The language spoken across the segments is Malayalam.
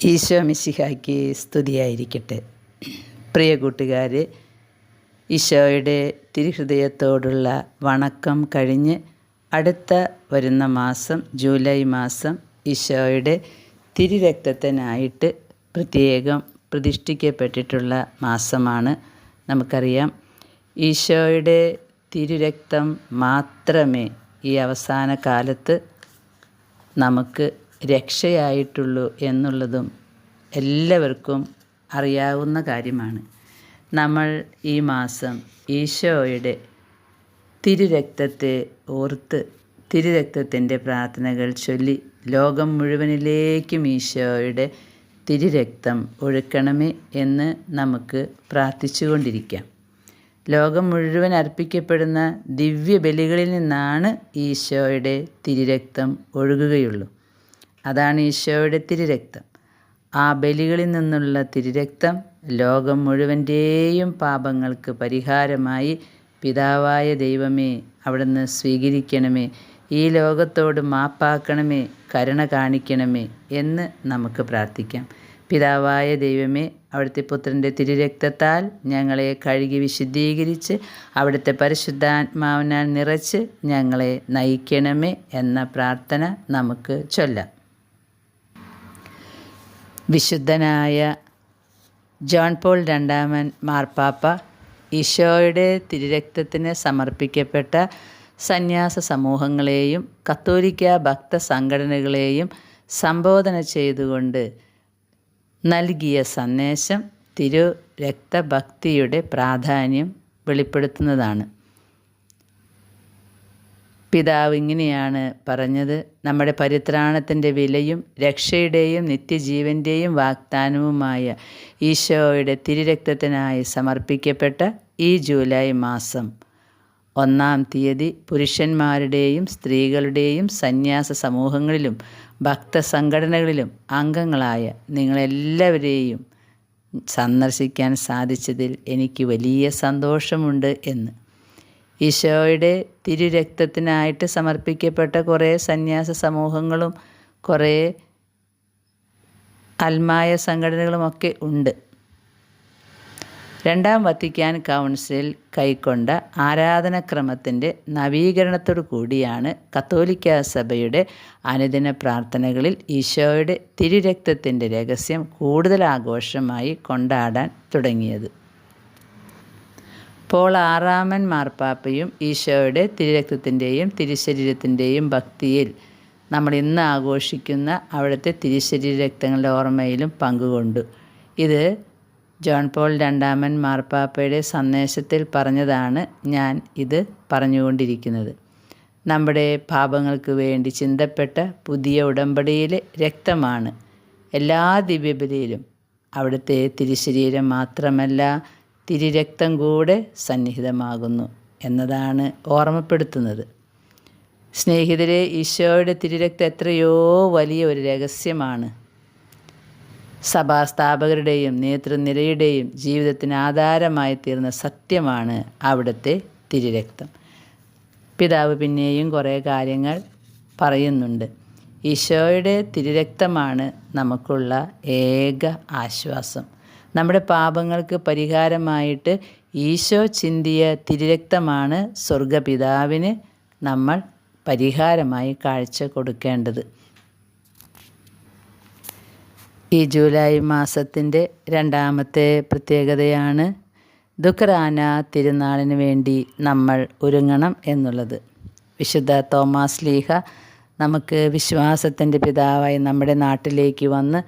ഈശോ മിശിഹായ്ക്ക് സ്തുതിയായിരിക്കട്ടെ. പ്രിയ കൂട്ടുകാരെ, ഈശോയുടെ തിരുഹൃദയത്തോടുള്ള വണക്കം കഴിഞ്ഞ് അടുത്ത വരുന്ന മാസം ജൂലൈ മാസം ഈശോയുടെ തിരുരക്തത്തിനായിട്ട് പ്രത്യേകം പ്രതിഷ്ഠിക്കപ്പെട്ടിട്ടുള്ള മാസമാണ്. നമുക്കറിയാം, ഈശോയുടെ തിരുരക്തം മാത്രമേ ഈ അവസാന കാലത്ത് നമുക്ക് രക്ഷയായിട്ടുള്ളൂ എന്നുള്ളതും എല്ലാവർക്കും അറിയാവുന്ന കാര്യമാണ്. നമ്മൾ ഈ മാസം ഈശോയുടെ തിരുരക്തത്തെ ഓർത്ത് തിരുരക്തത്തിൻ്റെ പ്രാർത്ഥനകൾ ചൊല്ലി ലോകം മുഴുവനിലേക്കും ഈശോയുടെ തിരുരക്തം ഒഴുക്കണമേ എന്ന് നമുക്ക് പ്രാർത്ഥിച്ചുകൊണ്ടിരിക്കാം. ലോകം മുഴുവൻ അർപ്പിക്കപ്പെടുന്ന ദിവ്യബലികളിൽ നിന്നാണ് ഈശോയുടെ തിരുരക്തം ഒഴുകുകയുള്ളൂ. അതാണ് ഈശോയുടെ തിരുരക്തം. ആ ബലികളിൽ നിന്നുള്ള തിരുരക്തം ലോകം മുഴുവൻ്റെയും പാപങ്ങൾക്ക് പരിഹാരമായി പിതാവായ ദൈവമേ അവിടുന്ന് സ്വീകരിക്കണമേ, ഈ ലോകത്തോട് മാപ്പാക്കണമേ, കരുണ കാണിക്കണമേ എന്ന് നമുക്ക് പ്രാർത്ഥിക്കാം. പിതാവായ ദൈവമേ, അവിടുത്തെ പുത്രൻ്റെ തിരുരക്തത്താൽ ഞങ്ങളെ കഴുകി വിശുദ്ധീകരിച്ച് അവിടുത്തെ പരിശുദ്ധാത്മാവിനാൽ നിറച്ച് ഞങ്ങളെ നയിക്കണമേ എന്ന പ്രാർത്ഥന നമുക്ക് ചൊല്ലാം. വിശുദ്ധനായ ജോൺ പോൾ രണ്ടാമൻ മാർപ്പാപ്പ ഈശോയുടെ തിരുരക്തത്തിന് സമർപ്പിക്കപ്പെട്ട സന്യാസ സമൂഹങ്ങളെയും കത്തോലിക്ക ഭക്ത സംഘടനകളെയും സംബോധന ചെയ്തുകൊണ്ട് നൽകിയ സന്ദേശം തിരുരക്തഭക്തിയുടെ പ്രാധാന്യം വെളിപ്പെടുത്തുന്നതാണ്. പിതാവ് ഇങ്ങനെയാണ് പറഞ്ഞത്: നമ്മുടെ പരിത്രാണത്തിൻ്റെ വിലയും രക്ഷയുടെയും നിത്യജീവൻ്റെയും വാഗ്ദാനവുമായ ഈശോയുടെ തിരുരക്തത്തിനായി സമർപ്പിക്കപ്പെട്ട ഈ ജൂലൈ മാസം 1-ാം തീയതി പുരുഷന്മാരുടെയും സ്ത്രീകളുടെയും സന്യാസ സമൂഹങ്ങളിലും ഭക്തസംഘടനകളിലും അംഗങ്ങളായ നിങ്ങളെല്ലാവരെയും സന്ദർശിക്കാൻ സാധിച്ചതിൽ എനിക്ക് വലിയ സന്തോഷമുണ്ട് എന്ന്. ഈശോയുടെ തിരുരക്തത്തിനായിട്ട് സമർപ്പിക്കപ്പെട്ട കുറേ സന്യാസ സമൂഹങ്ങളും കുറേ അൽമായ സംഘടനകളുമൊക്കെ ഉണ്ട്. 2-ാം വത്തിക്കാൻ കൗൺസിൽ കൈക്കൊണ്ട ആരാധനാക്രമത്തിൻ്റെ നവീകരണത്തോടു കൂടിയാണ് കത്തോലിക്ക സഭയുടെ അനുദിന പ്രാർത്ഥനകളിൽ ഈശോയുടെ തിരുരക്തത്തിൻ്റെ രഹസ്യം കൂടുതൽ ആഘോഷമായി കൊണ്ടാടാൻ തുടങ്ങിയത്. പോൾ 6-ാമൻ മാർപ്പാപ്പയും ഈശോയുടെ തിരുരക്തത്തിൻ്റെയും തിരുശരീരത്തിൻ്റെയും ഭക്തിയിൽ നമ്മൾ ഇന്ന് ആഘോഷിക്കുന്ന അവിടുത്തെ തിരുശരീരരക്തങ്ങളുടെ ഓർമ്മയിലും പങ്കുകൊണ്ടു. ഇത് ജോൺ പോൾ 2-ാമൻ മാർപ്പാപ്പയുടെ സന്ദേശത്തിൽ പറഞ്ഞതാണ് ഞാൻ ഇത് പറഞ്ഞുകൊണ്ടിരിക്കുന്നത്. നമ്മുടെ പാപങ്ങൾക്ക് വേണ്ടി ചിന്തപ്പെട്ട പുതിയ ഉടമ്പടിയിലെ രക്തമാണ് എല്ലാ ദിവ്യബലിയിലും. അവിടുത്തെ തിരുശരീരം മാത്രമല്ല, തിരുരക്തം കൂടെ സന്നിഹിതമാകുന്നു എന്നതാണ് ഓർമ്മപ്പെടുത്തുന്നത്. സ്നേഹിതരെ, ഈശോയുടെ തിരുരക്തം എത്രയോ വലിയ ഒരു രഹസ്യമാണ്. സഭാസ്ഥാപകരുടെയും നേതൃനിരയുടെയും ജീവിതത്തിന് ആധാരമായി തീർന്ന സത്യമാണ് അവിടുത്തെ തിരുരക്തം. പിതാവ് പിന്നെയും കുറേ കാര്യങ്ങൾ പറയുന്നുണ്ട്. ഈശോയുടെ തിരുരക്തമാണ് നമുക്കുള്ള ഏക ആശ്വാസം. നമ്മുടെ പാപങ്ങൾക്ക് പരിഹാരമായിട്ട് ഈശോ ചിന്തിയ തിരുരക്തമാണ് സ്വർഗപിതാവിന് നമ്മൾ പരിഹാരമായി കാഴ്ച കൊടുക്കേണ്ടത്. ഈ ജൂലൈ മാസത്തിൻ്റെ 2-ാമത്തെ പ്രത്യേകതയാണ് ദുഃഖറാന തിരുനാളിന് വേണ്ടി നമ്മൾ ഒരുങ്ങണം എന്നുള്ളത്. വിശുദ്ധ തോമാസ് ലീഹ നമുക്ക് വിശ്വാസത്തിൻ്റെ പിതാവായി നമ്മുടെ നാട്ടിലേക്ക് വന്ന്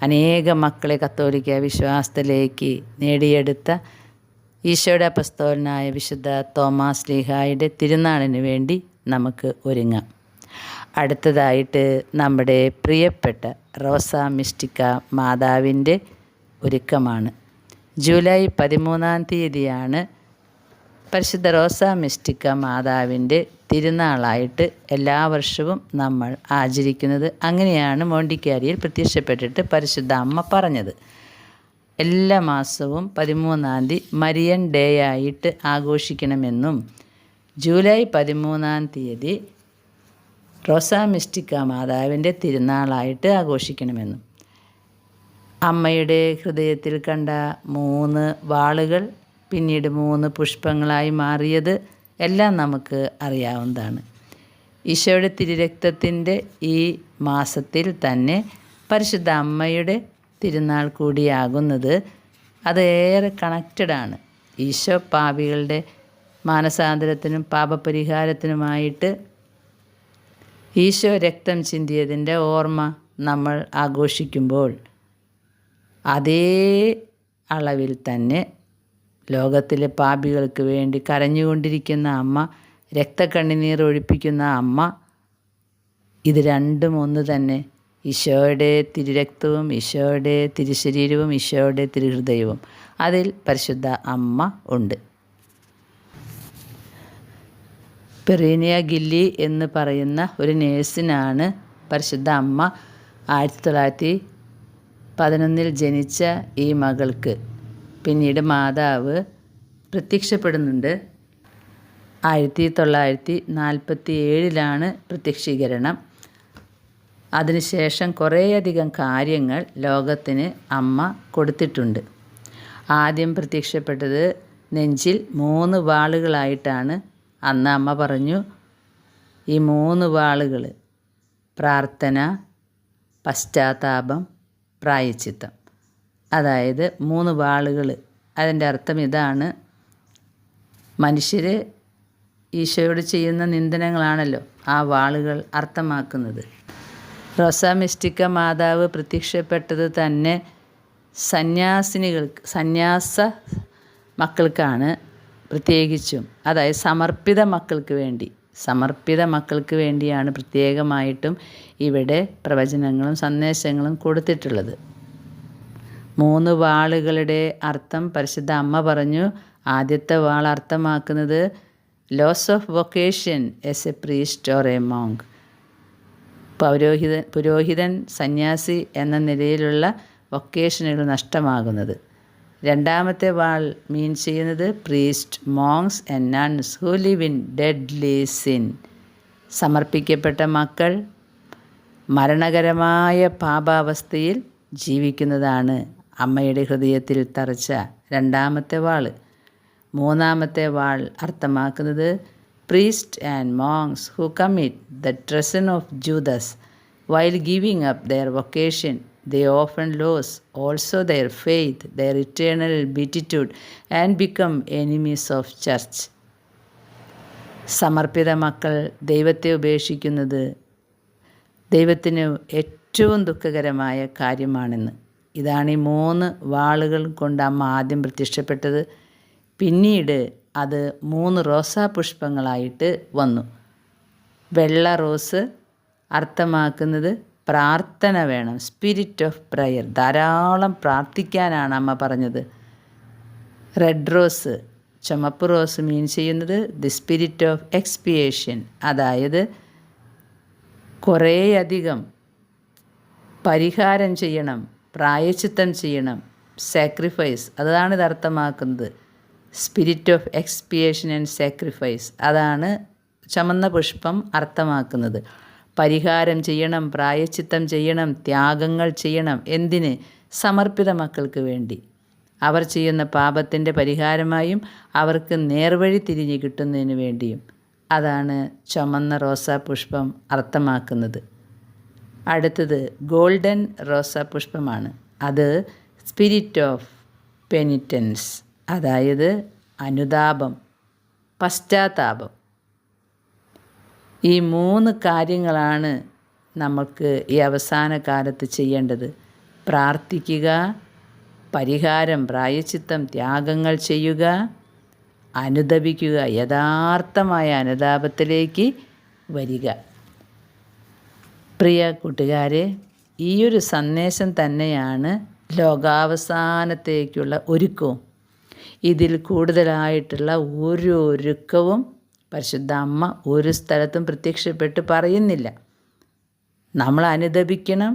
അനേക മക്കളെ കത്തോലിക്ക വിശ്വാസത്തിലേക്ക് നേടിയെടുത്ത ഈശോയുടെ അപ്പസ്തോലനായ വിശുദ്ധ തോമാസ് ലീഹായുടെ തിരുനാളിന് വേണ്ടി നമുക്ക് ഒരുങ്ങാം. അടുത്തതായിട്ട് നമ്മുടെ പ്രിയപ്പെട്ട റോസ മിസ്റ്റിക്ക മാതാവിൻ്റെ ഒരുക്കമാണ്. ജൂലൈ 13-ാം തീയതിയാണ് പരിശുദ്ധ റോസ മിസ്റ്റിക്ക മാതാവിൻ്റെ തിരുനാളായിട്ട് എല്ലാ വർഷവും നമ്മൾ ആചരിക്കുന്നത്. അങ്ങനെയാണ് മോണ്ടിക്കാരിയിൽ പ്രത്യക്ഷപ്പെട്ടിട്ട് പരിശുദ്ധ അമ്മ പറഞ്ഞത്. എല്ലാ മാസവും 13-ാം തീയതി മരിയൻ ഡേ ആയിട്ട് ആഘോഷിക്കണമെന്നും ജൂലൈ 13-ാം തീയതി റോസ മിസ്റ്റിക്ക മാതാവിൻ്റെ തിരുനാളായിട്ട് ആഘോഷിക്കണമെന്നും അമ്മയുടെ ഹൃദയത്തിൽ കണ്ട 3 വാളുകൾ പിന്നീട് 3 പുഷ്പങ്ങളായി മാറിയത് എല്ലാം നമുക്ക് അറിയാവുന്നതാണ്. ഈശോയുടെ തിരുരക്തത്തിൻ്റെ ഈ മാസത്തിൽ തന്നെ പരിശുദ്ധ അമ്മയുടെ തിരുനാൾ കൂടിയാകുന്നത് അതേറെ കണക്റ്റഡാണ്. ഈശോ പാപികളുടെ മാനസാന്തരത്തിനും പാപപരിഹാരത്തിനുമായിട്ട് ഈശോ രക്തം ചിന്തിയതിൻ്റെ ഓർമ്മ നമ്മൾ ആഘോഷിക്കുമ്പോൾ അതേ അളവിൽ തന്നെ ലോകത്തിലെ പാപികൾക്ക് വേണ്ടി കരഞ്ഞുകൊണ്ടിരിക്കുന്ന അമ്മ, രക്തക്കണ്ണുനീർ ഒഴിപ്പിക്കുന്ന അമ്മ, ഇത് രണ്ടും ഒന്ന് തന്നെ. ഈശോയുടെ തിരുരക്തവും ഈശോയുടെ തിരുശരീരവും ഈശോയുടെ തിരുഹൃദയവും, അതിൽ പരിശുദ്ധ അമ്മ ഉണ്ട്. പെറീനിയ ഗില്ലി എന്ന് പറയുന്ന ഒരു നേഴ്സിനാണ് പരിശുദ്ധ അമ്മ 1911 ജനിച്ച ഈ മകൾക്ക് പിന്നീട് മാതാവ് പ്രത്യക്ഷപ്പെടുന്നുണ്ട്. 1947 പ്രത്യക്ഷീകരണം. അതിനുശേഷം കുറേയധികം കാര്യങ്ങൾ ലോകത്തിന് അമ്മ കൊടുത്തിട്ടുണ്ട്. ആദ്യം പ്രത്യക്ഷപ്പെട്ടത് നെഞ്ചിൽ 3 വാളുകളായിട്ടാണ്. അന്ന് അമ്മ പറഞ്ഞു, ഈ 3 വാളുകൾ പ്രാർത്ഥന, പശ്ചാത്താപം, പ്രായശ്ചിത്തം. അതായത് 3 വാളുകൾ. അതിൻ്റെ അർത്ഥം ഇതാണ്, മനുഷ്യർ ഈശോയോട് ചെയ്യുന്ന നിന്ദനങ്ങളാണല്ലോ ആ വാളുകൾ അർത്ഥമാക്കുന്നത്. റോസാ മിസ്റ്റിക്ക മാതാവ് പ്രത്യക്ഷപ്പെട്ടത് തന്നെ സന്യാസ മക്കൾക്കാണ് പ്രത്യേകിച്ചും. അതായത് സമർപ്പിത മക്കൾക്ക് വേണ്ടിയാണ് പ്രത്യേകമായിട്ടും ഇവിടെ പ്രവചനങ്ങളും സന്ദേശങ്ങളും കൊടുത്തിട്ടുള്ളത്. 3 വാളുകളുടെ അർത്ഥം പരിശുദ്ധ അമ്മ പറഞ്ഞു. ആദ്യത്തെ വാൾ അർത്ഥമാക്കുന്നത് loss of vocation as a priest or a monk. പുരോഹിതൻ, സന്യാസി എന്ന നിലയിലുള്ള വൊക്കേഷനുകൾ നഷ്ടമാകുന്നത്. രണ്ടാമത്തെ വാൾ മീൻ ചെയ്യുന്നത് priest, monks and nuns who live in deadly sin. സമർപ്പിക്കപ്പെട്ട മക്കൾ മരണകരമായ പാപാവസ്ഥയിൽ ജീവിക്കുന്നതാണ് അമ്മയുടെ ഹൃദയത്തിൽ തറച്ച രണ്ടാമത്തെ വാൾ. മൂന്നാമത്തെ വാൾ അർത്ഥമാക്കുന്നത് priest and monks who commit the treason of Judas while giving up their vocation. They often lose also their faith, their eternal beatitude, and become enemies of church. സമർപ്പിത മക്കൾ ദൈവത്തെ ഉപേക്ഷിക്കുന്നത് ദൈവത്തിന് ഏറ്റവും ദുഃഖകരമായ കാര്യമാണെന്ന്. ഇതാണ് ഈ 3 വാളുകൾ കൊണ്ട് അമ്മ ആദ്യം പ്രത്യക്ഷപ്പെട്ടത്. പിന്നീട് അത് 3 റോസാപുഷ്പങ്ങളായിട്ട് വന്നു. വെള്ള റോസ് അർത്ഥമാക്കുന്നത് പ്രാർത്ഥന വേണം, സ്പിരിറ്റ് ഓഫ് പ്രയർ. ധാരാളം പ്രാർത്ഥിക്കാനാണ് അമ്മ പറഞ്ഞത്. റെഡ് റോസ്, ചുമപ്പ് റോസ് മീൻ ചെയ്യുന്നത് ദി സ്പിരിറ്റ് ഓഫ് എക്സ്പിയേഷൻ. അതായത് കുറേയധികം പരിഹാരം ചെയ്യണം, പ്രായശ്ചിത്തം ചെയ്യണം, സാക്രിഫൈസ്. അതാണ് ഇത് അർത്ഥമാക്കുന്നത്. Spirit of expiation and sacrifice, അതാണ് ചുമന്ന പുഷ്പം അർത്ഥമാക്കുന്നത്. പരിഹാരം ചെയ്യണം, പ്രായശ്ചിത്തം ചെയ്യണം, ത്യാഗങ്ങൾ ചെയ്യണം. എന്തിന്? സമർപ്പിത മക്കൾക്ക് വേണ്ടി. അവർ ചെയ്യുന്ന പാപത്തിൻ്റെ പരിഹാരമായും അവർക്ക് നേർവഴി തിരിഞ്ഞു കിട്ടുന്നതിന് വേണ്ടിയും. അതാണ് ചുമന്ന റോസാപുഷ്പം അർത്ഥമാക്കുന്നത്. അടുത്തത് ഗോൾഡൻ റോസാപുഷ്പമാണ്. അത് സ്പിരിറ്റ് ഓഫ് പെനിറ്റൻസ്, അതായത് അനുതാപം, പശ്ചാത്താപം. ഈ 3 കാര്യങ്ങളാണ് നമുക്ക് ഈ അവസാന കാലത്ത് ചെയ്യേണ്ടത്. പ്രാർത്ഥിക്കുക, പരിഹാരം, പ്രായശ്ചിത്തം, ത്യാഗങ്ങൾ ചെയ്യുക, അനുതപിക്കുക, യഥാർത്ഥമായ അനുതാപത്തിലേക്ക് വരിക. പ്രിയ കൂട്ടുകാരെ, ഈയൊരു സന്ദേശം തന്നെയാണ് ലോകാവസാനത്തേക്കുള്ള ഒരുക്കവും. ഇതിൽ കൂടുതലായിട്ടുള്ള ഒരു ഒരുക്കവും പരിശുദ്ധ അമ്മ ഒരു സ്ഥലത്തും പ്രത്യക്ഷപ്പെട്ട് പറയുന്നില്ല. നമ്മൾ അനുതപിക്കണം,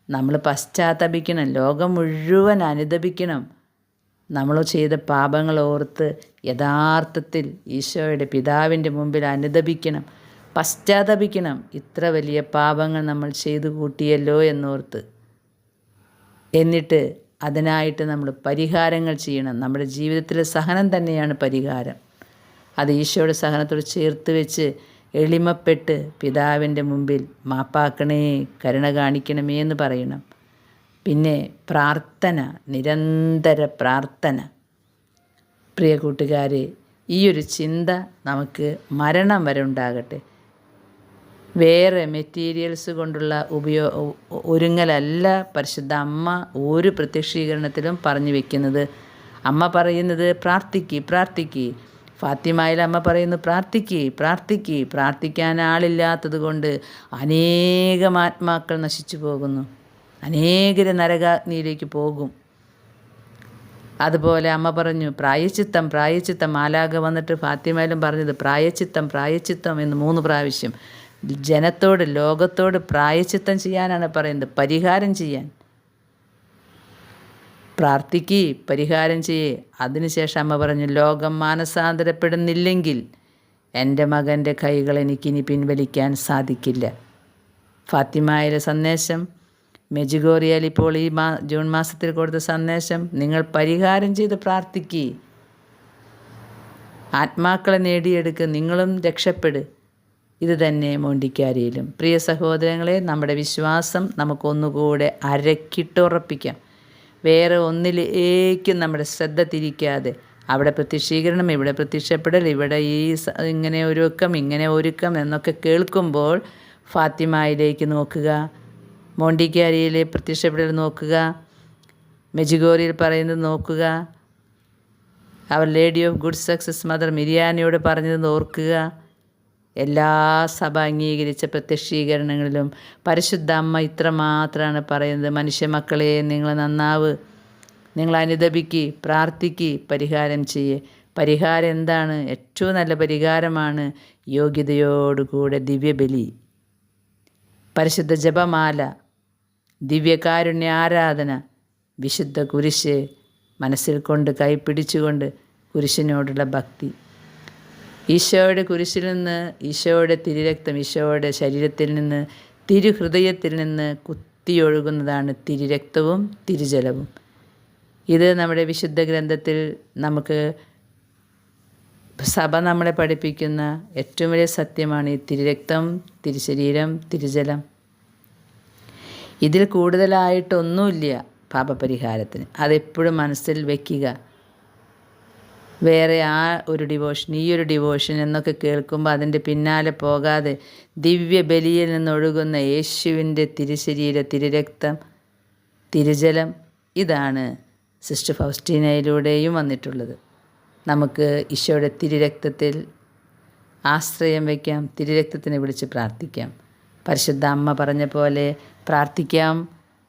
നമ്മൾ പശ്ചാത്തപിക്കണം, ലോകം മുഴുവൻ അനുതപിക്കണം. നമ്മൾ ചെയ്ത പാപങ്ങൾ ഓർത്ത് യഥാർത്ഥത്തിൽ ഈശോയുടെ പിതാവിൻ്റെ മുമ്പിൽ അനുതപിക്കണം, പശ്ചാത്തപിക്കണം. ഇത്ര വലിയ പാപങ്ങൾ നമ്മൾ ചെയ്തു കൂട്ടിയല്ലോ എന്നോർത്ത്. എന്നിട്ട് അതിനായിട്ട് നമ്മൾ പരിഹാരങ്ങൾ ചെയ്യണം. നമ്മുടെ ജീവിതത്തിലെ സഹനം തന്നെയാണ് പരിഹാരം. അത് ഈശോയുടെ സഹനത്തോട് ചേർത്ത് വെച്ച് എളിമപ്പെട്ട് പിതാവിൻ്റെ മുമ്പിൽ മാപ്പാക്കണേ, കരുണ കാണിക്കണമേ എന്ന് പറയണം. പിന്നെ പ്രാർത്ഥന, നിരന്തര പ്രാർത്ഥന. പ്രിയ കൂട്ടുകാരെ, ഈ ഒരു ചിന്ത നമുക്ക് മരണം വരെ ഉണ്ടാകട്ടെ. വേറെ മെറ്റീരിയൽസ് കൊണ്ടുള്ള ഒരുങ്ങലല്ല പരിശുദ്ധ അമ്മ ഒരു പ്രത്യക്ഷീകരണത്തിലും പറഞ്ഞു വെക്കുന്നത്. അമ്മ പറയുന്നത് പ്രാർത്ഥിക്ക്. ഫാത്തിമയിൽ അമ്മ പറയുന്നു പ്രാർത്ഥിക്ക്. പ്രാർത്ഥിക്കാൻ ആളില്ലാത്തത് കൊണ്ട് അനേകം ആത്മാക്കൾ നശിച്ചു പോകുന്നു, അനേകർ നരകാഗ്നിയിലേക്ക് പോകും. അതുപോലെ അമ്മ പറഞ്ഞു പ്രായച്ചിത്തം. മാലാഖ വന്നിട്ട് ഫാത്തിമയിലും പറഞ്ഞത് പ്രായച്ചിത്തം എന്ന് 3 പ്രാവശ്യം ജനത്തോട്, ലോകത്തോട് പ്രായച്ചിത്തം ചെയ്യാനാണ് പറയുന്നത്, പരിഹാരം ചെയ്യാൻ. പ്രാർത്ഥിക്ക്, പരിഹാരം ചെയ്യേ. അതിനുശേഷം അമ്മ പറഞ്ഞു, ലോകം മാനസാന്തരപ്പെടുന്നില്ലെങ്കിൽ എൻ്റെ മകൻ്റെ കൈകൾ എനിക്കിനി പിൻവലിക്കാൻ സാധിക്കില്ല. ഫാത്തിമയിലെ സന്ദേശം, മെജുഗോറിയയിൽ ഇപ്പോൾ ഈ ജൂൺ മാസത്തിൽ കൊടുത്ത സന്ദേശം, നിങ്ങൾ പരിഹാരം ചെയ്ത് പ്രാർത്ഥിക്ക്, ആത്മാക്കളെ നേടിയെടുക്കുക, നിങ്ങളും രക്ഷപ്പെടുക. ഇത് തന്നെ മോണ്ടിക്കാരിയിലും. പ്രിയ സഹോദരങ്ങളെ, നമ്മുടെ വിശ്വാസം നമുക്കൊന്നുകൂടെ അരക്കിട്ടുറപ്പിക്കാം. വേറെ ഒന്നിലേക്കും നമ്മുടെ ശ്രദ്ധ തിരിക്കാതെ, അവിടെ പ്രത്യക്ഷീകരണം, ഇവിടെ പ്രത്യക്ഷപ്പെടൽ, ഇവിടെ ഇങ്ങനെ ഒരുക്കം എന്നൊക്കെ കേൾക്കുമ്പോൾ ഫാത്തിമയിലേക്ക് നോക്കുക, മോണ്ടിക്കാരിയിലെ പ്രത്യക്ഷപ്പെടൽ നോക്കുക, മെജുഗോറിയിൽ പറയുന്നത് നോക്കുക, അവർ lady of good success mother മിരിയാനയോട് പറഞ്ഞത് ഓർക്കുക. എല്ലാ സഭ അംഗീകരിച്ച പ്രത്യക്ഷീകരണങ്ങളിലും പരിശുദ്ധ അമ്മ ഇത്രമാത്രമാണ് പറയുന്നത്, മനുഷ്യമക്കളെ നിങ്ങൾ നന്നാവ്, നിങ്ങൾ അനുദപിക്ക്, പ്രാർത്ഥിക്ക്, പരിഹാരം ചെയ്യേ. പരിഹാരം എന്താണ്? ഏറ്റവും നല്ല പരിഹാരമാണ് യോഗ്യതയോടുകൂടെ ദിവ്യബലി, പരിശുദ്ധ ജപമാല, ദിവ്യകാരുണ്യ ആരാധന, വിശുദ്ധ കുരിശ് മനസ്സിൽ കൊണ്ട് കൈപിടിച്ചുകൊണ്ട് കുരിശിനോടുള്ള ഭക്തി. ഈശോയുടെ കുരിശിൽ നിന്ന്, ഈശോയുടെ തിരുരക്തം, ഈശോയുടെ ശരീരത്തിൽ നിന്ന്, തിരുഹൃദയത്തിൽ നിന്ന് കുത്തിയൊഴുകുന്നതാണ് തിരുരക്തവും തിരുജലവും. ഇത് നമ്മുടെ വിശുദ്ധ ഗ്രന്ഥത്തിൽ നമുക്ക് സഭ നമ്മളെ പഠിപ്പിക്കുന്ന ഏറ്റവും വലിയ സത്യമാണ്. ഈ തിരുരക്തം, തിരുശരീരം, തിരുജലം. ഇതിൽ കൂടുതലായിട്ടൊന്നുമില്ല പാപപരിഹാരത്തിന്. അതെപ്പോഴും മനസ്സിൽ വയ്ക്കുക. വേറെ ഒരു ഡിവോഷൻ, ഈ ഒരു ഡിവോഷൻ എന്നൊക്കെ കേൾക്കുമ്പോൾ അതിൻ്റെ പിന്നാലെ പോകാതെ ദിവ്യബലിയിൽ നിന്നൊഴുകുന്ന യേശുവിൻ്റെ തിരുശരീര, തിരുരക്തം, തിരുജലം, ഇതാണ് സിസ്റ്റർ ഫൗസ്റ്റീനയിലൂടെയും വന്നിട്ടുള്ളത്. നമുക്ക് ഈശോയുടെ തിരുരക്തത്തിൽ ആശ്രയം വയ്ക്കാം, തിരുരക്തത്തിനെ വിളിച്ച് പ്രാർത്ഥിക്കാം. പരിശുദ്ധ അമ്മ പറഞ്ഞ പോലെ പ്രാർത്ഥിക്കാം,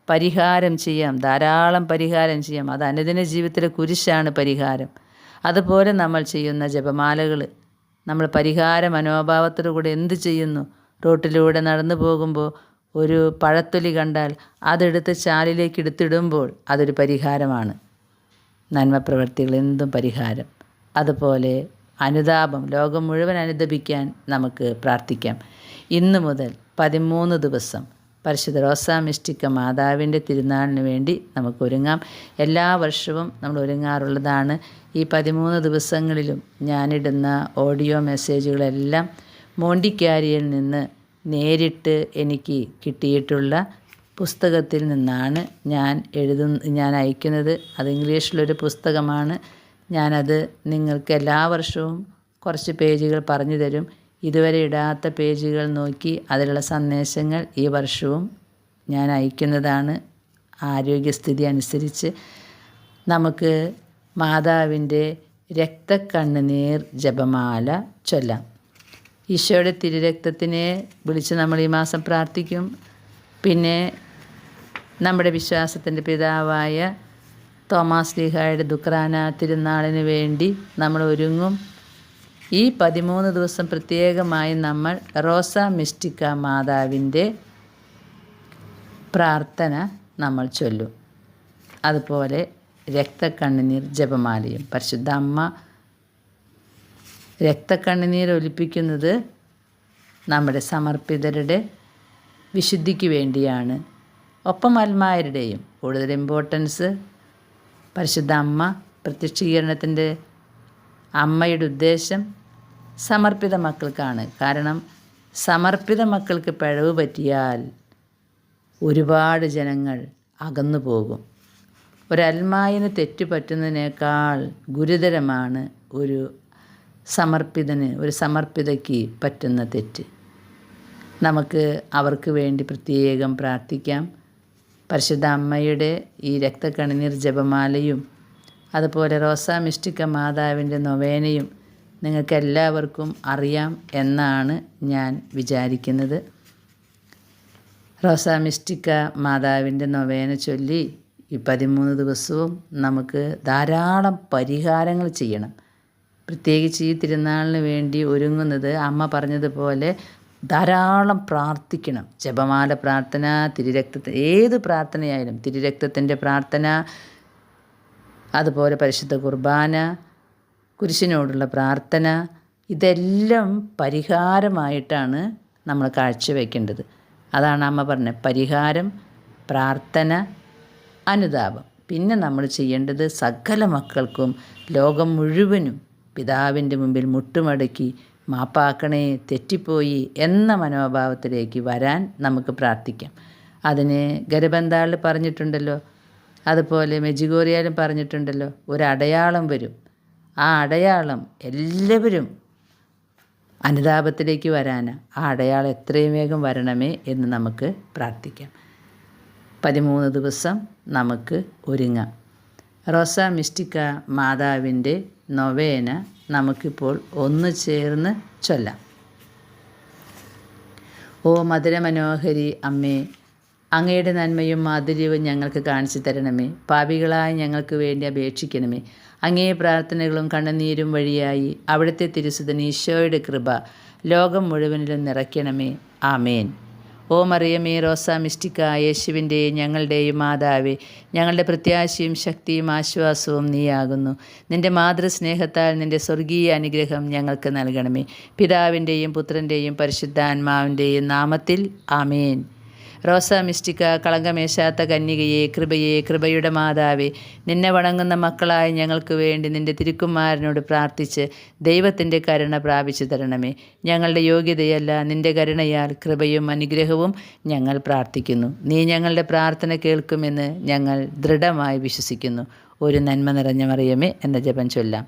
പരിഹാരം ചെയ്യാം, ധാരാളം പരിഹാരം ചെയ്യാം. അത് അനുദിന ജീവിതത്തിലെ കുരിശാണ് പരിഹാരം. അതുപോലെ നമ്മൾ ചെയ്യുന്ന ജപമാലകൾ, നമ്മൾ പരിഹാര മനോഭാവത്തോടുകൂടി എന്ത് ചെയ്യുന്നു? റോട്ടിലൂടെ നടന്നു പോകുമ്പോൾ ഒരു പഴത്തൊലി കണ്ടാൽ അതെടുത്ത് ചാലിലേക്ക് എടുത്തിടുമ്പോൾ അതൊരു പരിഹാരമാണ്. നന്മ പ്രവൃത്തികൾ എന്തും പരിഹാരം. അതുപോലെ അനുതാപം, ലോകം മുഴുവൻ അനുദപിക്കാൻ നമുക്ക് പ്രാർത്ഥിക്കാം. ഇന്നു മുതൽ 13 ദിവസം പരിശുദ്ധ റോസാ മിസ്റ്റിക്ക മാതാവിൻ്റെ തിരുനാളിന് വേണ്ടി നമുക്ക് ഒരുങ്ങാം. എല്ലാ വർഷവും നമ്മൾ ഒരുങ്ങാറുള്ളതാണ്. ഈ 13 ദിവസങ്ങളിലും ഞാനിടുന്ന ഓഡിയോ മെസ്സേജുകളെല്ലാം മോണ്ടിക്കാരിയിൽ നിന്ന് നേരിട്ട് എനിക്ക് കിട്ടിയിട്ടുള്ള പുസ്തകത്തിൽ നിന്നാണ് ഞാൻ അയക്കുന്നത്. അത് ഇംഗ്ലീഷിലൊരു പുസ്തകമാണ്. ഞാനത് നിങ്ങൾക്ക് എല്ലാ വർഷവും കുറച്ച് പേജുകൾ പറഞ്ഞു തരും. ഇതുവരെ ഇടാത്ത പേജുകൾ നോക്കി അതിലുള്ള സന്ദേശങ്ങൾ ഈ വർഷവും ഞാൻ അയക്കുന്നതാണ്. ആരോഗ്യസ്ഥിതി അനുസരിച്ച് നമുക്ക് മാതാവിൻ്റെ രക്തക്കണ്ണുനീർ ജപമാല ചൊല്ലാം. ഈശോയുടെ തിരുരക്തത്തിനെ വിളിച്ച് നമ്മൾ ഈ മാസം പ്രാർത്ഥിക്കും. പിന്നെ നമ്മുടെ വിശ്വാസത്തിൻ്റെ പിതാവായ തോമാസ് ലീഹായുടെ ദുക്രാന തിരുനാളിന് വേണ്ടി നമ്മൾ ഒരുങ്ങും. ഈ 13 ദിവസം പ്രത്യേകമായി നമ്മൾ റോസാ മിസ്റ്റിക്ക മാതാവിൻ്റെ പ്രാർത്ഥന നമ്മൾ ചൊല്ലും. അതുപോലെ രക്തക്കണ്ണുനീർ ജപമാലയും. പരിശുദ്ധ അമ്മ രക്തക്കണ്ണുനീർ ഒലിപ്പിക്കുന്നത് നമ്മുടെ സമർപ്പിതരുടെ വിശുദ്ധിക്ക് വേണ്ടിയാണ്. ഒപ്പം അൽമായരുടെയും. കൂടുതൽ ഇമ്പോർട്ടൻസ് പരിശുദ്ധ അമ്മ പ്രത്യക്ഷീകരണത്തിൻ്റെ അമ്മയുടെ ഉദ്ദേശം സമർപ്പിത മക്കൾക്കാണ്. കാരണം സമർപ്പിത മക്കൾക്ക് പിഴവ് പറ്റിയാൽ ഒരുപാട് ജനങ്ങൾ അകന്നു പോകും. ഒരൽമായിന് തെറ്റ് പറ്റുന്നതിനേക്കാൾ ഗുരുതരമാണ് ഒരു സമർപ്പിതയ്ക്ക് പറ്റുന്ന തെറ്റ്. നമുക്ക് അവർക്ക് വേണ്ടി പ്രത്യേകം പ്രാർത്ഥിക്കാം. പരിശുദ്ധ അമ്മയുടെ ഈ രക്തക്കണ്ണുനീർ ജപമാലയും അതുപോലെ റോസാ മിസ്റ്റിക്ക മാതാവിൻ്റെ നൊവേനയും നിങ്ങൾക്കെല്ലാവർക്കും അറിയാം എന്നാണ് ഞാൻ വിചാരിക്കുന്നത്. റോസാ മിസ്റ്റിക്ക മാതാവിൻ്റെ നൊവേന ചൊല്ലി ഈ 13 ദിവസവും നമുക്ക് ധാരാളം പരിഹാരങ്ങൾ ചെയ്യണം. പ്രത്യേകിച്ച് ഈ തിരുനാളിന് വേണ്ടി ഒരുങ്ങുന്നത് അമ്മ പറഞ്ഞതുപോലെ ധാരാളം പ്രാർത്ഥിക്കണം. ജപമാല പ്രാർത്ഥന, ഏത് പ്രാർത്ഥനയായാലും തിരുരക്തത്തിൻ്റെ പ്രാർത്ഥന, അതുപോലെ പരിശുദ്ധ കുർബാന, കുരിശിനോടുള്ള പ്രാർത്ഥന, ഇതെല്ലാം പരിഹാരമായിട്ടാണ് നമ്മൾ കാഴ്ചവെക്കേണ്ടത്. അതാണ് അമ്മ പറഞ്ഞത്, പരിഹാരം, പ്രാർത്ഥന, അനുതാപം. പിന്നെ നമ്മൾ ചെയ്യേണ്ടത് സകല മക്കൾക്കും ലോകം മുഴുവനും പിതാവിൻ്റെ മുമ്പിൽ മുട്ടുമടക്കി മാപ്പാക്കണേ, തെറ്റിപ്പോയി എന്ന മനോഭാവത്തിലേക്ക് വരാൻ നമുക്ക് പ്രാർത്ഥിക്കാം. അതിന് ഗരുബന്താളിൽ പറഞ്ഞിട്ടുണ്ടല്ലോ, അതുപോലെ മെജിഗോറിയാലും പറഞ്ഞിട്ടുണ്ടല്ലോ, ഒരു അടയാളം വരും. ആ അടയാളം എല്ലാവരും അനുതാപത്തിലേക്ക് വരാനാണ്. ആ അടയാളം എത്രയും വേഗം വരണമേ എന്ന് നമുക്ക് പ്രാർത്ഥിക്കാം. 13 ദിവസം നമുക്ക് ഒരുങ്ങാം. റോസാ മിസ്റ്റിക്ക മാതാവിൻ്റെ നൊവേന നമുക്കിപ്പോൾ ഒന്ന് ചേർന്ന് ചൊല്ലാം. ഓ മധുരമനോഹരി അമ്മേ, അങ്ങയുടെ നന്മയും മാധുര്യവും ഞങ്ങൾക്ക് കാണിച്ചു തരണമേ. പാപികളായ ഞങ്ങൾക്ക് വേണ്ടി അപേക്ഷിക്കണമേ. അങ്ങേ പ്രാർത്ഥനകളും കണ്ണുനീരും വഴിയായി അവിടുത്തെ തിരുസുതൻ ഈശോയുടെ കൃപ ലോകം മുഴുവനിലും നിറയ്ക്കണമേ. ആമേൻ. ഓ മറിയമേ, റോസാ മിസ്റ്റിക്ക, യേശുവിൻ്റെയും ഞങ്ങളുടെയും മാതാവേ, ഞങ്ങളുടെ പ്രത്യാശയും ശക്തിയും ആശ്വാസവും നീയാകുന്നു. നിൻ്റെ മാതൃസ്നേഹത്താൽ നിൻ്റെ സ്വർഗീയ അനുഗ്രഹം ഞങ്ങൾക്ക് നൽകണമേ. പിതാവിൻ്റെയും പുത്രൻ്റെയും പരിശുദ്ധാത്മാവിൻ്റെയും നാമത്തിൽ ആമേൻ. റോസാ മിസ്റ്റിക്ക, കളങ്കമേശാത്ത കന്യകയെ, കൃപയുടെ മാതാവേ, നിന്നെ വണങ്ങുന്ന മക്കളായ ഞങ്ങൾക്ക് വേണ്ടി നിൻ്റെ തിരുക്കുമാരനോട് പ്രാർത്ഥിച്ച് ദൈവത്തിൻ്റെ കരുണ പ്രാപിച്ചു തരണമേ. ഞങ്ങളുടെ യോഗ്യതയല്ല, നിൻ്റെ കരുണയാൽ കൃപയും അനുഗ്രഹവും ഞങ്ങൾ പ്രാർത്ഥിക്കുന്നു. നീ ഞങ്ങളുടെ പ്രാർത്ഥന കേൾക്കുമെന്ന് ഞങ്ങൾ ദൃഢമായി വിശ്വസിക്കുന്നു. ഒരു നന്മ നിറഞ്ഞ മറിയമേ എന്ന ജപം ചൊല്ലാം.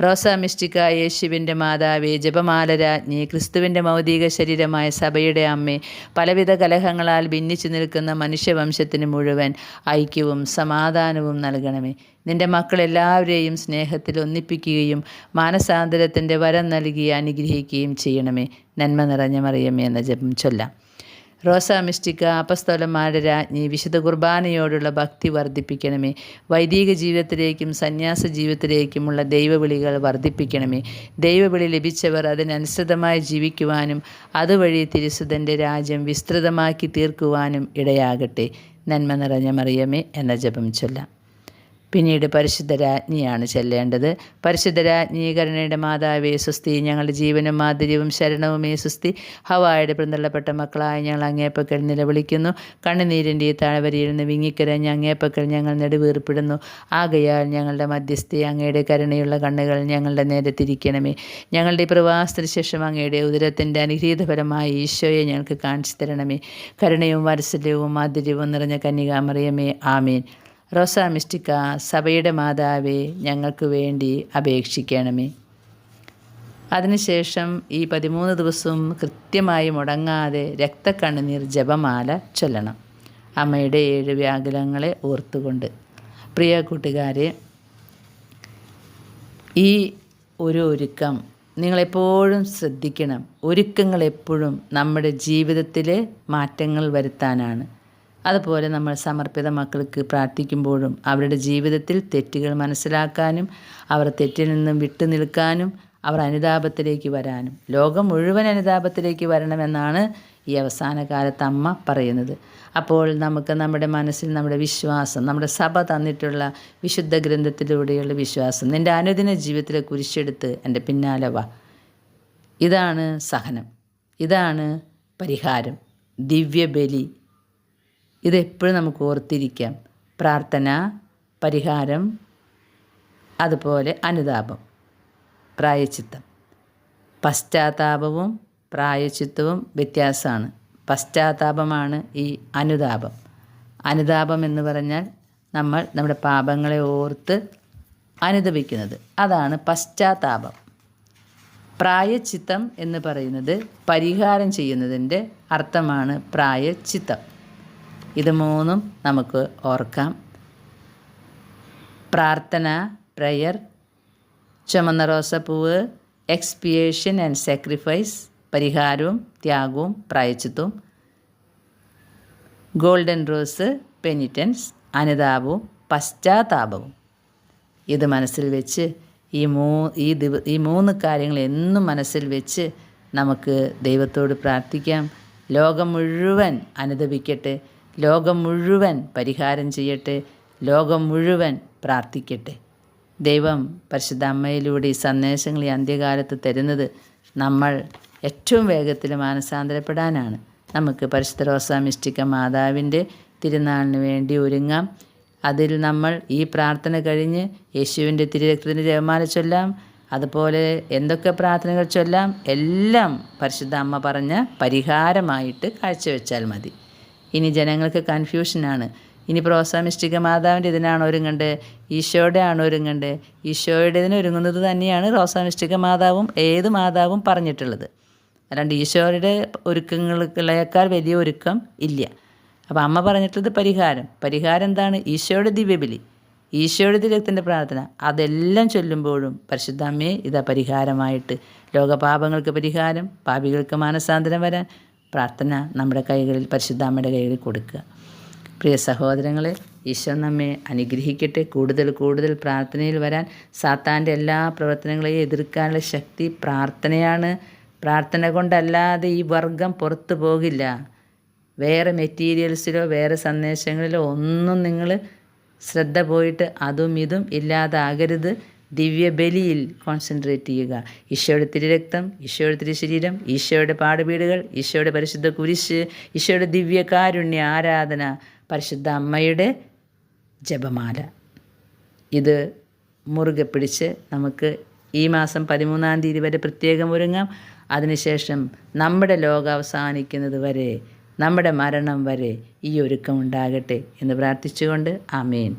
റോസാ മിസ്റ്റിക്ക, യേശുവിൻ്റെ മാതാവേ, ജപമാല രാജ്ഞി, ക്രിസ്തുവിൻ്റെ മൗതിക ശരീരമായ സഭയുടെ അമ്മേ, പലവിധ കലഹങ്ങളാൽ ഭിന്നിച്ചു നിൽക്കുന്ന മനുഷ്യവംശത്തിന് മുഴുവൻ ഐക്യവും സമാധാനവും നൽകണമേ. നിൻ്റെ മക്കളെല്ലാവരെയും സ്നേഹത്തിൽ ഒന്നിപ്പിക്കുകയും മാനസാന്തരത്തിൻ്റെ വരം നൽകി അനുഗ്രഹിക്കുകയും ചെയ്യണമേ. നന്മ നിറഞ്ഞ മറിയമേ എന്ന ജപം ചൊല്ലാം. റോസാ മിസ്റ്റിക്ക, അപ്പസ്തോലന്മാരുടെ രാജ്ഞി, വിശുദ്ധ കുർബാനയോടുള്ള ഭക്തി വർദ്ധിപ്പിക്കണമേ. വൈദിക ജീവിതത്തിലേക്കും സന്യാസ ജീവിതത്തിലേക്കുമുള്ള ദൈവവിളികൾ വർദ്ധിപ്പിക്കണമേ. ദൈവവിളി ലഭിച്ചവർ അതിനനുസൃതമായി ജീവിക്കുവാനും അതുവഴി തിരുസുതൻ്റെ രാജ്യം വിസ്തൃതമാക്കി തീർക്കുവാനും ഇടയാകട്ടെ. നന്മ നിറഞ്ഞ മറിയമേ എന്ന ജപം ചൊല്ലാം. പിന്നീട് പരിശുദ്ധ രാജ്ഞിയാണ് ചെല്ലേണ്ടത്. പരിശുദ്ധ രാജ്ഞി, കരുണയുടെ മാതാവേ സുസ്തി, ഞങ്ങളുടെ ജീവനും മാധുര്യവും ശരണവുമേ സുസ്തി. ഹവായുടെ പിന്തള്ളപ്പെട്ട മക്കളായ ഞങ്ങൾ അങ്ങേപ്പക്കൽ നിലവിളിക്കുന്നു. കണ്ണുനീരിൻ്റെ ഈ താഴ്വരയിൽ നിന്ന് വിങ്ങിക്കരഞ്ഞ് അങ്ങേപ്പക്കൽ ഞങ്ങൾ നെടുവീർപ്പിടുന്നു. ആകയാൽ ഞങ്ങളുടെ മധ്യസ്ഥയെ അങ്ങയുടെ കരുണയുള്ള കണ്ണുകൾ ഞങ്ങളുടെ നേരെ തിരിക്കണമേ. ഞങ്ങളുടെ ഈ പ്രവാസത്തിന് ശേഷം അങ്ങയുടെ ഉദരത്തിൻ്റെ അനുഗ്രഹീതഫലമായ ഈശോയെ ഞങ്ങൾക്ക് കാണിച്ചു തരണമേ. കരുണയും വാത്സല്യവും മാധുര്യവും നിറഞ്ഞ കന്യകാമറിയമേ, ആമേൻ. റോസാ മിസ്റ്റിക്ക, സഭയുടെ മാതാവേ, ഞങ്ങൾക്ക് വേണ്ടി അപേക്ഷിക്കണമേ. അതിനുശേഷം ഈ 13 ദിവസവും കൃത്യമായി മുടങ്ങാതെ രക്തക്കണ്ണുനീർ ജപമാല ചൊല്ലണം, അമ്മയുടെ 7 വ്യാകുലങ്ങളെ ഓർത്തുകൊണ്ട്. പ്രിയ കൂട്ടുകാരെ, ഈ ഒരു ഒരുക്കം നിങ്ങളെപ്പോഴും ശ്രദ്ധിക്കണം. ഒരുക്കങ്ങൾ എപ്പോഴും നമ്മുടെ ജീവിതത്തിൽ മാറ്റങ്ങൾ വരുത്താനാണ്. അതുപോലെ നമ്മൾ സമർപ്പിത മക്കൾക്ക് പ്രാർത്ഥിക്കുമ്പോഴും അവരുടെ ജീവിതത്തിൽ തെറ്റുകൾ മനസ്സിലാക്കാനും അവർ തെറ്റിൽ നിന്നും വിട്ടു നിൽക്കാനും അവർ അനുതാപത്തിലേക്ക് വരാനും, ലോകം മുഴുവൻ അനുതാപത്തിലേക്ക് വരണമെന്നാണ് ഈ അവസാന കാലത്ത് അമ്മ പറയുന്നത്. അപ്പോൾ നമുക്ക് നമ്മുടെ മനസ്സിൽ നമ്മുടെ വിശ്വാസം, നമ്മുടെ സഭ തന്നിട്ടുള്ള വിശുദ്ധ ഗ്രന്ഥത്തിലൂടെയുള്ള വിശ്വാസം, നിൻ്റെ അനുദിന ജീവിതത്തിലെ കുരിശെടുത്ത് എൻ്റെ പിന്നാലെ വാ. ഇതാണ് സഹനം, ഇതാണ് പരിഹാരം, ദിവ്യബലി. ഇതെപ്പോഴും നമുക്ക് ഓർത്തിരിക്കാം. പ്രാർത്ഥന, പരിഹാരം, അതുപോലെ അനുതാപം, പ്രായശ്ചിത്തം. പശ്ചാത്താപവും പ്രായശ്ചിത്തവും വ്യത്യാസമാണ്. പശ്ചാത്താപമാണ് ഈ അനുതാപം. അനുതാപം എന്ന് പറഞ്ഞാൽ നമ്മൾ നമ്മുടെ പാപങ്ങളെ ഓർത്ത് അനുതപിക്കുന്നത്, അതാണ് പശ്ചാത്താപം. പ്രായശ്ചിത്തം എന്ന് പറയുന്നത് പരിഹാരം ചെയ്യുന്നതിൻ്റെ അർത്ഥമാണ് പ്രായശ്ചിത്തം. ഇത് മൂന്നും നമുക്ക് ഓർക്കാം. പ്രാർത്ഥന, പ്രയർ, ചുമന്ന റോസപ്പൂവ്, എക്സ്പിയേഷൻ ആൻഡ് സാക്രിഫൈസ്, പരിഹാരവും ത്യാഗവും പ്രായശ്ചിത്തവും. ഗോൾഡൻ റോസ്, പെനിറ്റൻസ്, അനുതാപവും പശ്ചാത്താപവും. ഇത് മനസ്സിൽ വെച്ച് ഈ മൂന്ന് കാര്യങ്ങൾ എന്നും മനസ്സിൽ വെച്ച് നമുക്ക് ദൈവത്തോട് പ്രാർത്ഥിക്കാം. ലോകം മുഴുവൻ അനുതപിക്കട്ടെ, ലോകം മുഴുവൻ പരിഹാരം ചെയ്യട്ടെ, ലോകം മുഴുവൻ പ്രാർത്ഥിക്കട്ടെ. ദൈവം പരിശുദ്ധ അമ്മയിലൂടെ ഈ സന്ദേശങ്ങൾ ഈ അന്ത്യകാലത്ത് തരുന്നത് നമ്മൾ ഏറ്റവും വേഗത്തിൽ മാനസാന്തരപ്പെടാനാണ്. നമുക്ക് പരിശുദ്ധ റോസാ മിസ്റ്റിക്ക മാതാവിൻ്റെ തിരുനാളിന് വേണ്ടി ഒരുങ്ങാം. അതിൽ നമ്മൾ ഈ പ്രാർത്ഥന കഴിഞ്ഞ് യേശുവിൻ്റെ തിരുരക്തത്തിൻ്റെ ജപമാല ചൊല്ലാം. അതുപോലെ എന്തൊക്കെ പ്രാർത്ഥനകൾ ചൊല്ലാം, എല്ലാം പരിശുദ്ധ അമ്മ പറഞ്ഞ പരിഹാരമായിട്ട് കാഴ്ചവെച്ചാൽ മതി. ഇനി ജനങ്ങൾക്ക് കൺഫ്യൂഷനാണ്. ഇനി റോസാ മിസ്റ്റിക്ക മാതാവിൻ്റെ ഇതിനാണ് ഒരുങ്ങേണ്ടത്, ഈശോയുടെ ആണ് ഒരുങ്ങേണ്ടത്? ഈശോയുടെ ഇതിന് ഒരുങ്ങുന്നത് തന്നെയാണ് റോസാ മിസ്റ്റിക്ക മാതാവും ഏത് മാതാവും പറഞ്ഞിട്ടുള്ളത്. അല്ലാണ്ട് ഈശോയുടെ ഒരുക്കങ്ങളേക്കാൾ വലിയ ഒരുക്കം ഇല്ല. അപ്പോൾ അമ്മ പറഞ്ഞിട്ടുള്ളത് പരിഹാരം എന്താണ്? ഈശോയുടെ ദിവ്യബലി, ഈശോയുടെ തിരുരക്തത്തിൻ്റെ പ്രാർത്ഥന, അതെല്ലാം ചൊല്ലുമ്പോഴും പരിശുദ്ധ അമ്മയെ ഇതാ പരിഹാരമായിട്ട്, ലോകപാപങ്ങൾക്ക് പരിഹാരം, പാപികൾക്ക് മാനസാന്തരം വരാൻ പ്രാർത്ഥന നമ്മുടെ കൈകളിൽ, പരിശുദ്ധ അമ്മയുടെ കൈകളിൽ കൊടുക്കുക. പ്രിയ സഹോദരങ്ങളെ, ഈശോ നമ്മെ അനുഗ്രഹിക്കട്ടെ. കൂടുതൽ പ്രാർത്ഥനയിൽ വരാൻ, സാത്താൻ്റെ എല്ലാ പ്രവർത്തനങ്ങളെയും എതിർക്കാനുള്ള ശക്തി പ്രാർത്ഥനയാണ്. പ്രാർത്ഥന കൊണ്ടല്ലാതെ ഈ വർഗം പുറത്തു പോകില്ല. വേറെ മെറ്റീരിയൽസിലോ വേറെ സന്ദേശങ്ങളിലോ ഒന്നും നിങ്ങൾ ശ്രദ്ധ പോയിട്ട് അതും ഇതും ഇല്ലാതാകരുത്. ദിവ്യബലിയിൽ കോൺസെൻട്രേറ്റ് ചെയ്യുക. ഈശോയുടെ തിരുരക്തം, ഈശോയുടെ തിരുശരീരം, ഈശോയുടെ പാടുപീടുകൾ, ഈശോയുടെ പരിശുദ്ധ കുരിശ്, ഈശോയുടെ ദിവ്യകാരുണ്യ ആരാധന, പരിശുദ്ധ അമ്മയുടെ ജപമാല. ഇത് മുറുകെ പിടിച്ച് നമുക്ക് ഈ മാസം 13-ാം തീയതി വരെ പ്രത്യേകം ഒരുങ്ങാം. അതിനുശേഷം നമ്മുടെ ലോകം അവസാനിക്കുന്നത് വരെ, നമ്മുടെ മരണം വരെ ഈ ഒരുക്കം ഉണ്ടാകട്ടെ എന്ന് പ്രാർത്ഥിച്ചുകൊണ്ട് ആമേൻ.